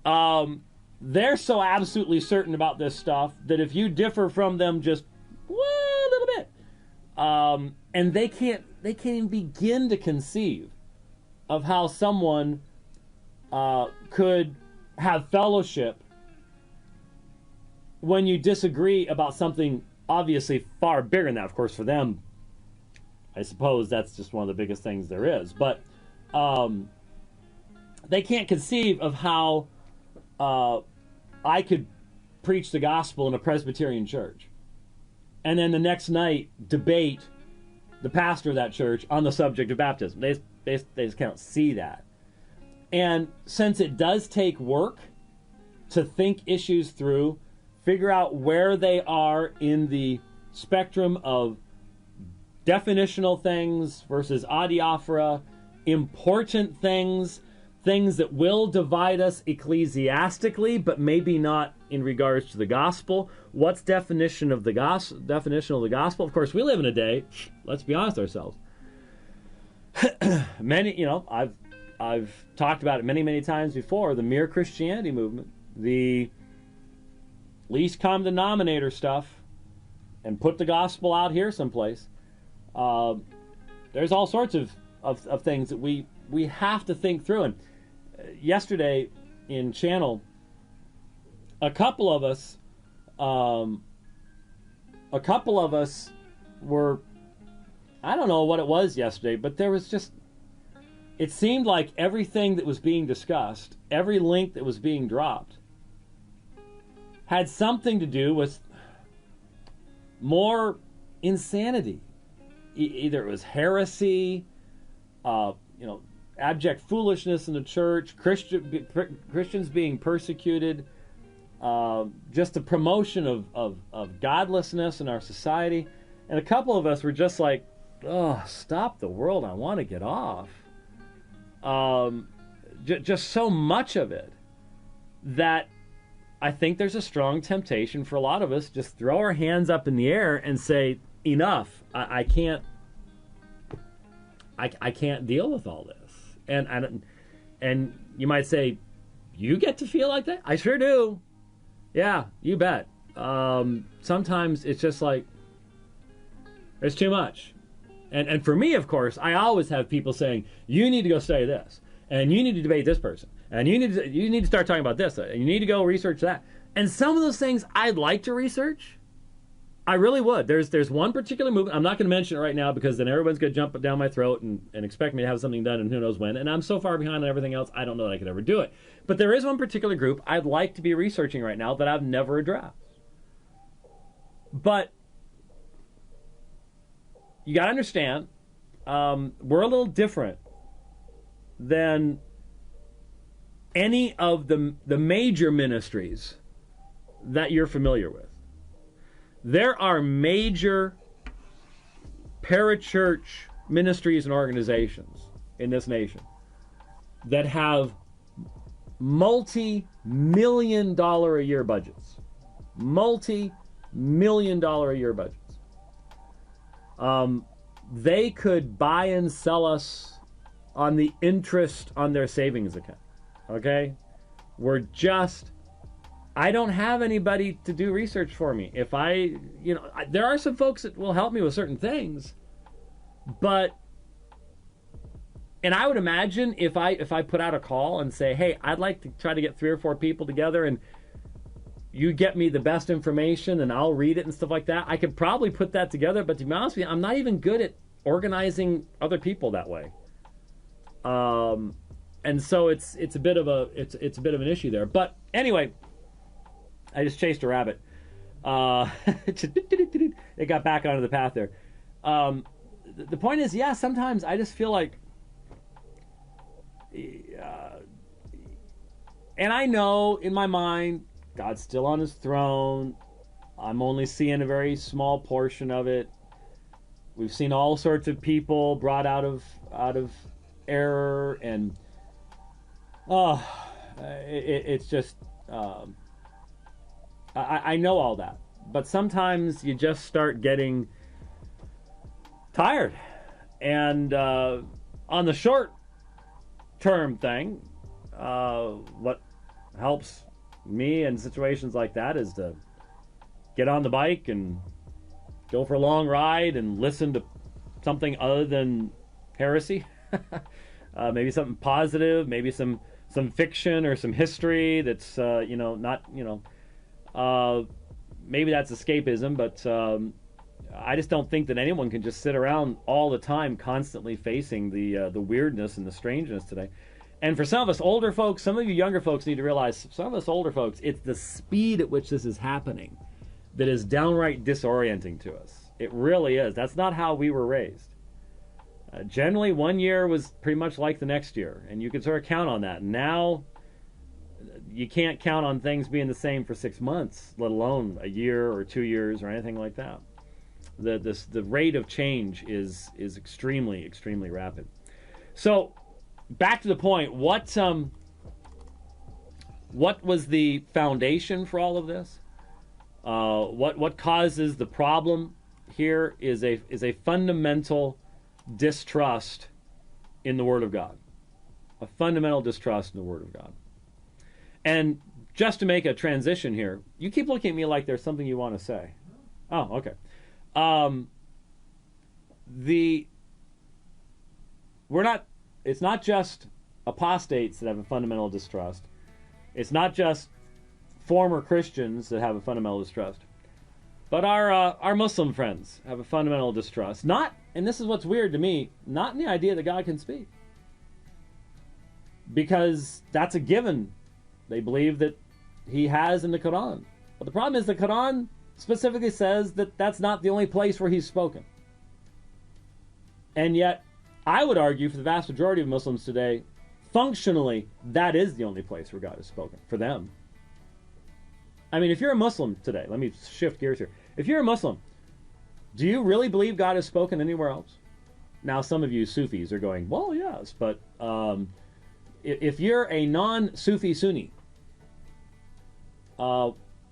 They're so absolutely certain about this stuff that if you differ from them just a little bit, and they can't even begin to conceive of how someone could have fellowship when you disagree about something obviously far bigger than that. Of course, for them, I suppose that's just one of the biggest things there is. But they can't conceive of how I could preach the gospel in a Presbyterian church and then the next night debate the pastor of that church on the subject of baptism. They just can't see that. And since it does take work to think issues through, figure out where they are in the spectrum of definitional things versus adiaphora, important things, things that will divide us ecclesiastically, but maybe not in regards to the gospel. What's definition of the gospel? Of course, we live in a day, let's be honest with ourselves. I've talked about it many times before, the mere Christianity movement, the least common denominator stuff, and put the gospel out here someplace. There's all sorts of things that we have to think through. And yesterday in channel, a couple of us were, I don't know what it was yesterday, but there was just, it seemed like everything that was being discussed, every link that was being dropped, had something to do with more insanity. Either it was heresy, abject foolishness in the church, Christians being persecuted, just the promotion of godlessness in our society. And a couple of us were just like, oh, stop the world, I want to get off. Just so much of it that I think there's a strong temptation for a lot of us just throw our hands up in the air and say, enough, I can't deal with all this. And you might say, you get to feel like that? I sure do. Yeah, you bet. Sometimes it's just like, there's too much. And for me, of course, I always have people saying, you need to go study this, and you need to debate this person, and you need to start talking about this, and you need to go research that. And some of those things I'd like to research. I really would. There's one particular movement. I'm not going to mention it right now because then everyone's going to jump down my throat and expect me to have something done and who knows when. And I'm so far behind on everything else, I don't know that I could ever do it. But there is one particular group I'd like to be researching right now that I've never addressed. But you got to understand, we're a little different than any of the major ministries that you're familiar with. There are major parachurch ministries and organizations in this nation that have multi-million-dollar a year budgets. Multi-million-dollar a year budgets. They could buy and sell us on the interest on their savings account. Okay? I don't have anybody to do research for me. If there are some folks that will help me with certain things, and I would imagine if I put out a call and say, hey, I'd like to try to get 3 or 4 people together and you get me the best information and I'll read it and stuff like that, I could probably put that together. But to be honest with you, I'm not even good at organizing other people that way. And so it's a bit of an issue there. But anyway, I just chased a rabbit. It got back onto the path there. The point is, yeah, sometimes I just feel like, and I know in my mind, God's still on his throne. I'm only seeing a very small portion of it. We've seen all sorts of people brought out of error, and it's just I know all that, but sometimes you just start getting tired. And on the short term thing, what helps me in situations like that is to get on the bike and go for a long ride and listen to something other than heresy. Maybe something positive, maybe some fiction or some history that's not maybe that's escapism, but I just don't think that anyone can just sit around all the time constantly facing the weirdness and the strangeness today. And for some of us older folks, some of you younger folks need to realize, some of us older folks, it's the speed at which this is happening that is downright disorienting to us. It really is. That's not how we were raised. Generally, one year was pretty much like the next year, and you could sort of count on that. Now, you can't count on things being the same for 6 months, let alone a year or 2 years or anything like that. The rate of change is extremely, extremely rapid. So, back to the point, what was the foundation for all of this? What causes the problem here is a fundamental distrust in the Word of God. A fundamental distrust in the Word of God. And just to make a transition here, you keep looking at me like there's something you want to say. Oh, okay. It's not just apostates that have a fundamental distrust. It's not just former Christians that have a fundamental distrust. But our Muslim friends have a fundamental distrust. Not, and this is what's weird to me, not in the idea that God can speak. Because that's a given. They believe that he has in the Quran. But the problem is the Quran specifically says that that's not the only place where he's spoken. And yet, I would argue for the vast majority of Muslims today, functionally, that is the only place where God has spoken, for them. I mean, if you're a Muslim today, let me shift gears here. If you're a Muslim, do you really believe God has spoken anywhere else? Now, some of you Sufis are going, well, yes, but if you're a non-Sufi Sunni,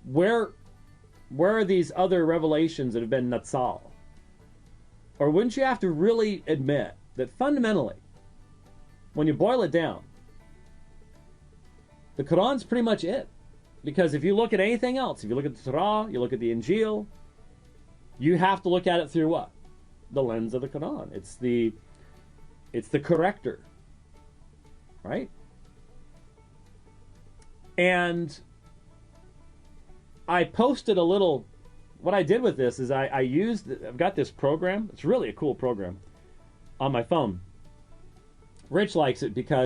where are these other revelations that have been natsal? Or wouldn't you have to really admit that fundamentally, when you boil it down, the Quran's pretty much it? Because if you look at anything else, if you look at the Torah, you look at the Injil, you have to look at it through what? The lens of the Quran. It's the corrector, right? And I posted a little. What I did with this is I've got this program. It's really a cool program on my phone. Rich likes it because